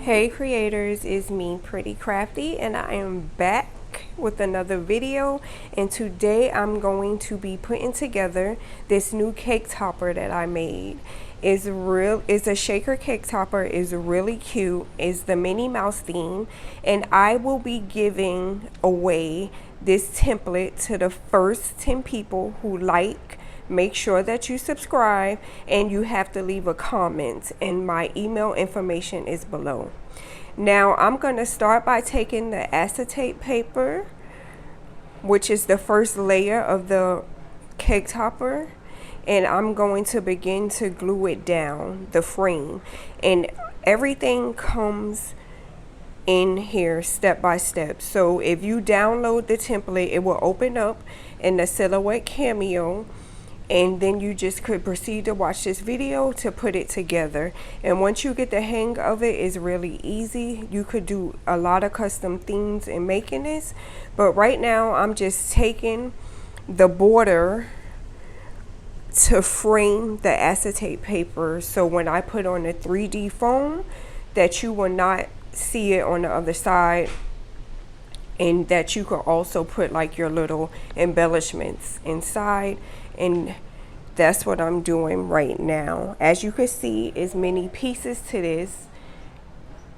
Hey creators, it's me Pretty Crafty and I am back with another video, and today I'm going to be putting together this new cake topper that I made. It's a shaker cake topper. Is really cute. It's the Minnie Mouse theme, and I will be giving away this template to the first 10 people who make sure that you subscribe, and you have to leave a comment, and my email information is below. Now I'm going to start by taking the acetate paper, which is the first layer of the cake topper, and I'm going to begin to glue it down, the frame, and everything comes in here step by step. So if you download the template, it will open up in the Silhouette Cameo, and then you just could proceed to watch this video to put it together. And once you get the hang of it, it's really easy. You could do a lot of custom themes in making this, but right now I'm just taking the border to frame the acetate paper, so when I put on the 3D foam, that you will not see it on the other side, and that you could also put like your little embellishments inside. And that's what I'm doing right now. As you can see, is many pieces to this,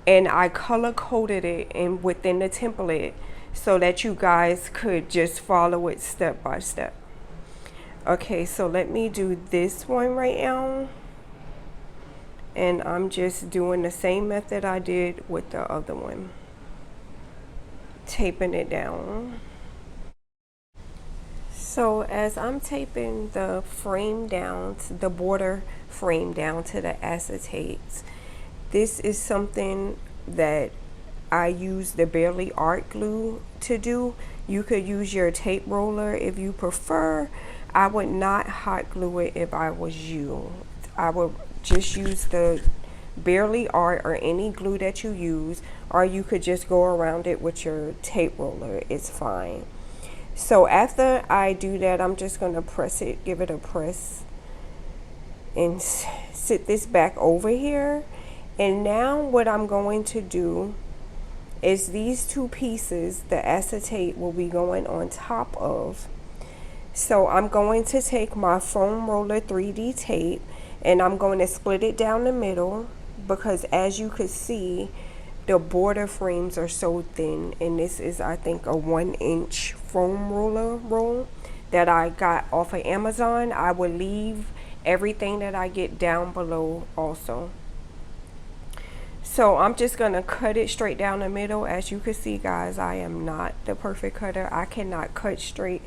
and I color coded it within the template so that you guys could just follow it step by step. Okay, so let me do this one right now, and I'm just doing the same method I did with the other one, taping it down. So as I'm taping the frame down, the border frame down to the acetates, this is something that I use the Barely Art glue to do. You could use your tape roller if you prefer. I would not hot glue it if I was you. I would just use the Barely Art or any glue that you use, or you could just go around it with your tape roller. It's fine. So after I do that, I'm just going to press it, give it a press, and sit this back over here. And now what I'm going to do is these two pieces, the acetate will be going on top of. So I'm going to take my foam roller 3D tape, and I'm going to split it down the middle, because as you could see, the border frames are so thin, and this is, I think, a 1-inch foam roller roll that I got off of Amazon. I will leave everything that I get down below also. So I'm just gonna cut it straight down the middle. As you can see, guys, I am not the perfect cutter. I cannot cut straight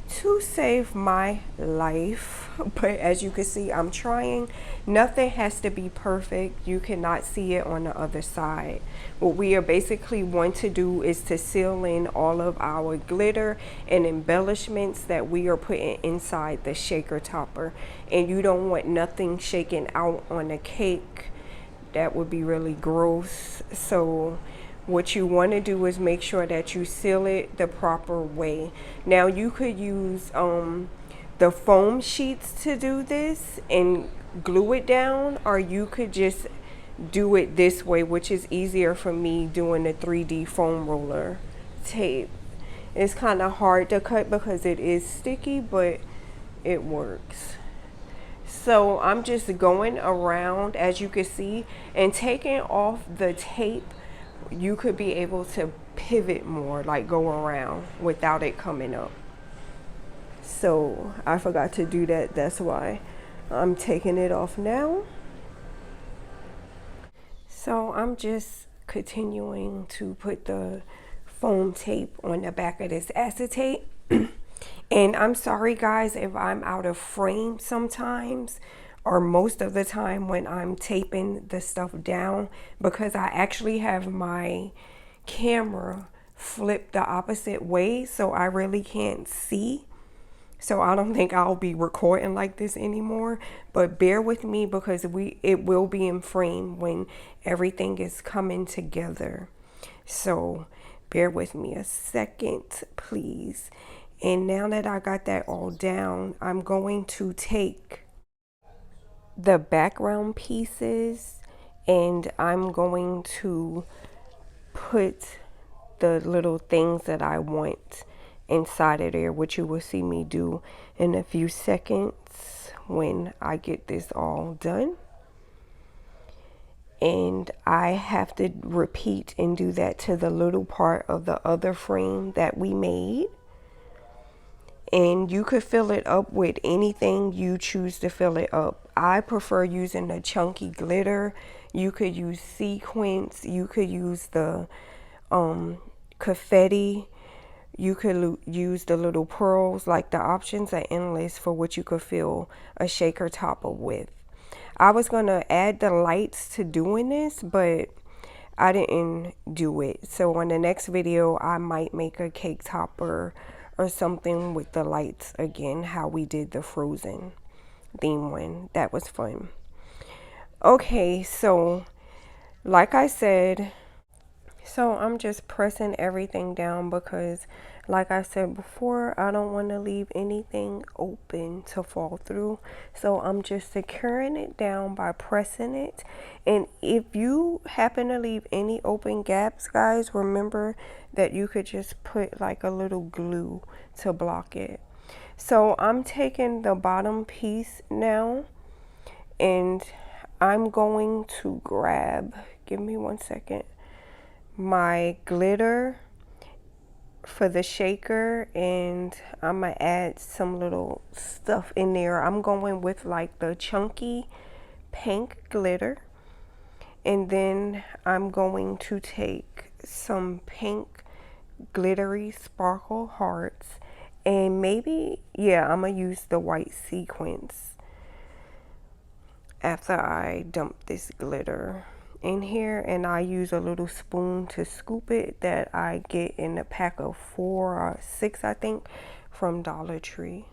to save my life, but as you can see, I'm trying. Nothing has to be perfect. You cannot see it on the other side. What we are basically want to do is to seal in all of our glitter and embellishments that we are putting inside the shaker topper, and you don't want nothing shaking out on the cake. That would be really gross. So what you want to do is make sure that you seal it the proper way. Now you could use the foam sheets to do this and glue it down, or you could just do it this way, which is easier for me, doing the 3D foam roller tape. It's kind of hard to cut because it is sticky, but it works. So I'm just going around, as you can see, and taking off the tape. You could be able to pivot more, like go around without it coming up. So I forgot to do that. That's why I'm taking it off now. So I'm just continuing to put the foam tape on the back of this acetate. And I'm sorry guys if I'm out of frame sometimes, or most of the time when I'm taping the stuff down, because I actually have my camera flipped the opposite way, so I really can't see. So I don't think I'll be recording like this anymore, but bear with me, because it will be in frame when everything is coming together. So bear with me a second, please. And now that I got that all down, I'm going to take the background pieces and I'm going to put the little things that I want inside of there, which you will see me do in a few seconds when I get this all done. And I have to repeat and do that to the little part of the other frame that we made. And you could fill it up with anything you choose to fill it up. I prefer using the chunky glitter. You could use sequins. You could use the confetti. You could use the little pearls. Like, the options are endless for what you could fill a shaker topper with. I was going to add the lights to doing this, but I didn't do it. So on the next video, I might make a cake topper or something with the lights again, how we did the Frozen theme one. That was fun. Okay, so like I said, so I'm just pressing everything down because, like I said before, I don't want to leave anything open to fall through. So I'm just securing it down by pressing it. And if you happen to leave any open gaps, guys, remember that you could just put like a little glue to block it. So I'm taking the bottom piece now, and I'm going to grab, give me 1 second, my glitter for the shaker, and I'm gonna add some little stuff in there. I'm going with like the chunky pink glitter, and then I'm going to take some pink glittery sparkle hearts, and maybe, yeah, I'm gonna use the white sequins after I dump this glitter in here. And I use a little spoon to scoop it that I get in a pack of 4 or 6, I think, from Dollar Tree.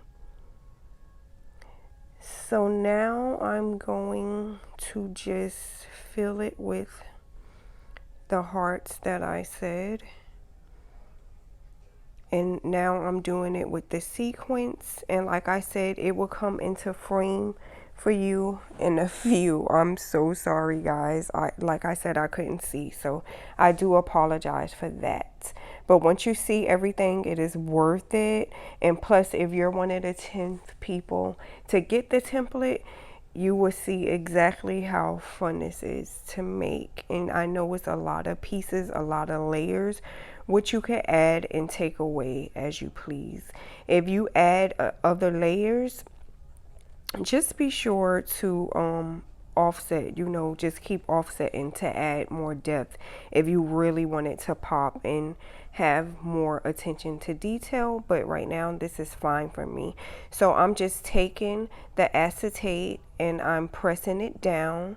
So now I'm going to just fill it with the hearts that I said. And now I'm doing it with the sequins, and like I said, it will come into frame for you in a few. I'm so sorry, guys. Like I said, I couldn't see, so I do apologize for that. But once you see everything, it is worth it. And plus, if you're one of the 10th people to get the template, you will see exactly how fun this is to make. And I know it's a lot of pieces, a lot of layers, which you can add and take away as you please. If you add other layers, just be sure to offset, just keep offsetting to add more depth if you really want it to pop and have more attention to detail. But right now this is fine for me. So I'm just taking the acetate and I'm pressing it down,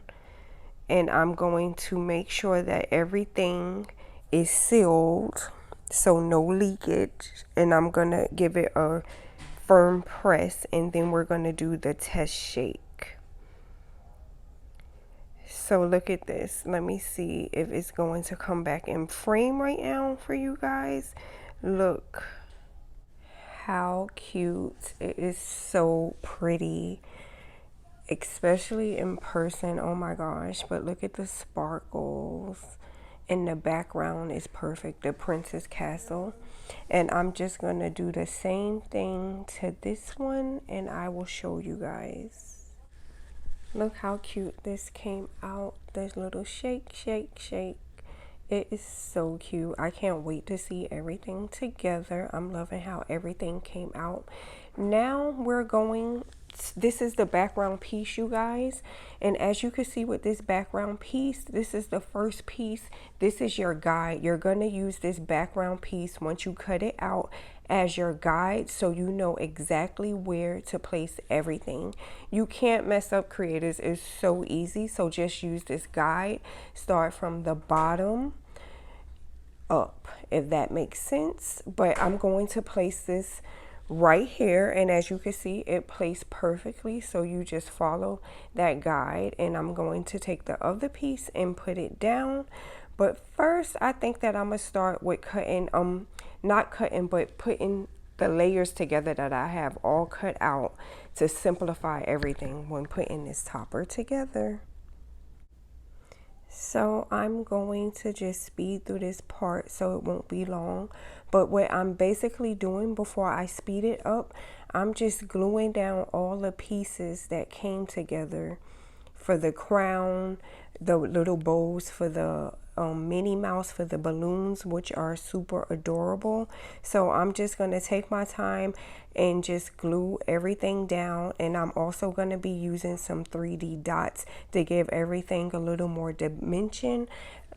and I'm going to make sure that everything is sealed, so no leakage. And I'm gonna give it a firm press, and then we're gonna do the test shake. So look at this. Let me see if it's going to come back in frame right now for you guys. Look how cute. It is so pretty, especially in person. Oh my gosh. But look at the sparkles, and the background is perfect, the Princess Castle. And I'm just gonna do the same thing to this one, and I will show you guys. Look how cute this came out. This little shake, shake, shake. It is so cute. I can't wait to see everything together. I'm loving how everything came out. Now we're going, this is the background piece, you guys. And as you can see with this background piece, this is the first piece. This is your guide. You're going to use this background piece once you cut it out as your guide, so you know exactly where to place everything. You can't mess up, creators. It's so easy. So just use this guide. Start from the bottom up, if that makes sense. But I'm going to place this right here, and as you can see, it placed perfectly. So you just follow that guide, and I'm going to take the other piece and put it down. But first, I think that I'm gonna start with cutting, not cutting, but putting the layers together that I have all cut out to simplify everything when putting this topper together. So I'm going to just speed through this part so it won't be long. But what I'm basically doing before I speed it up, I'm just gluing down all the pieces that came together for the crown, the little bows for the Minnie Mouse, for the balloons, which are super adorable. So I'm just going to take my time and just glue everything down. And I'm also going to be using some 3D dots to give everything a little more dimension.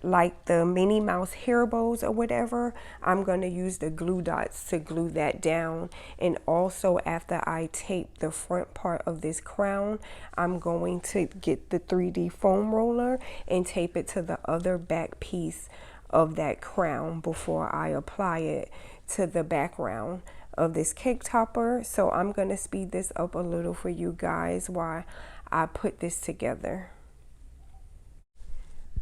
Like the Minnie Mouse hair bows or whatever, I'm going to use the glue dots to glue that down. And also, after I tape the front part of this crown, I'm going to get the 3D foam roller and tape it to the other back piece of that crown before I apply it to the background of this cake topper. So I'm going to speed this up a little for you guys while I put this together.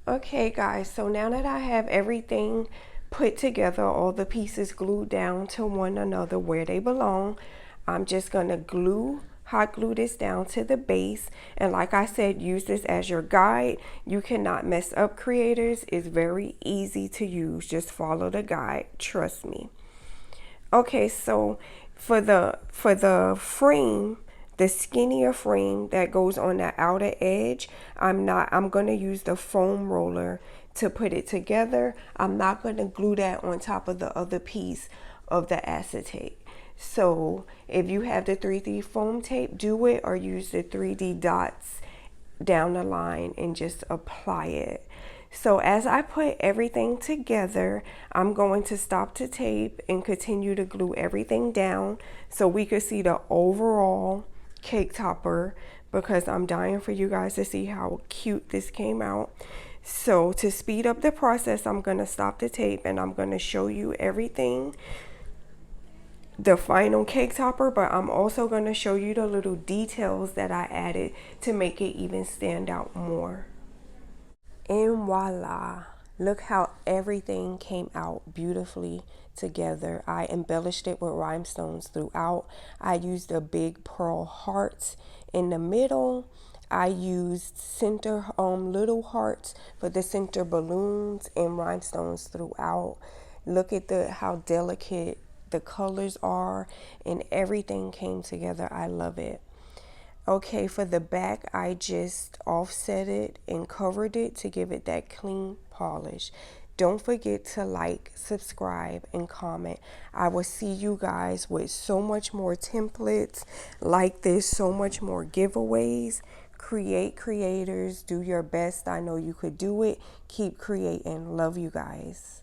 Okay guys, so now that I have everything put together, all the pieces glued down to one another where they belong, I'm just gonna hot glue this down to the base. And like I said, use this as your guide. You cannot mess up, creators. It's very easy to use. Just follow the guide, trust me. Okay, so for the frame, the skinnier frame that goes on the outer edge, I'm going to use the foam roller to put it together. I'm not going to glue that on top of the other piece of the acetate. So if you have the 3D foam tape, do it, or use the 3D dots down the line and just apply it. So as I put everything together, I'm going to stop the tape and continue to glue everything down so we could see the overall cake topper, because I'm dying for you guys to see how cute this came out. So to speed up the process, I'm going to stop the tape and I'm going to show you everything, the final cake topper, but I'm also going to show you the little details that I added to make it even stand out more. And voila, look how everything came out beautifully together. I embellished it with rhinestones throughout. I used a big pearl heart in the middle. I used center little hearts for the center balloons and rhinestones throughout. Look at how delicate the colors are, and everything came together. I love it. Okay, for the back, I just offset it and covered it to give it that clean polish. Don't forget to like, subscribe, and comment. I will see you guys with so much more templates like this, so much more giveaways. Create, creators, do your best. I know you could do it. Keep creating. Love you guys.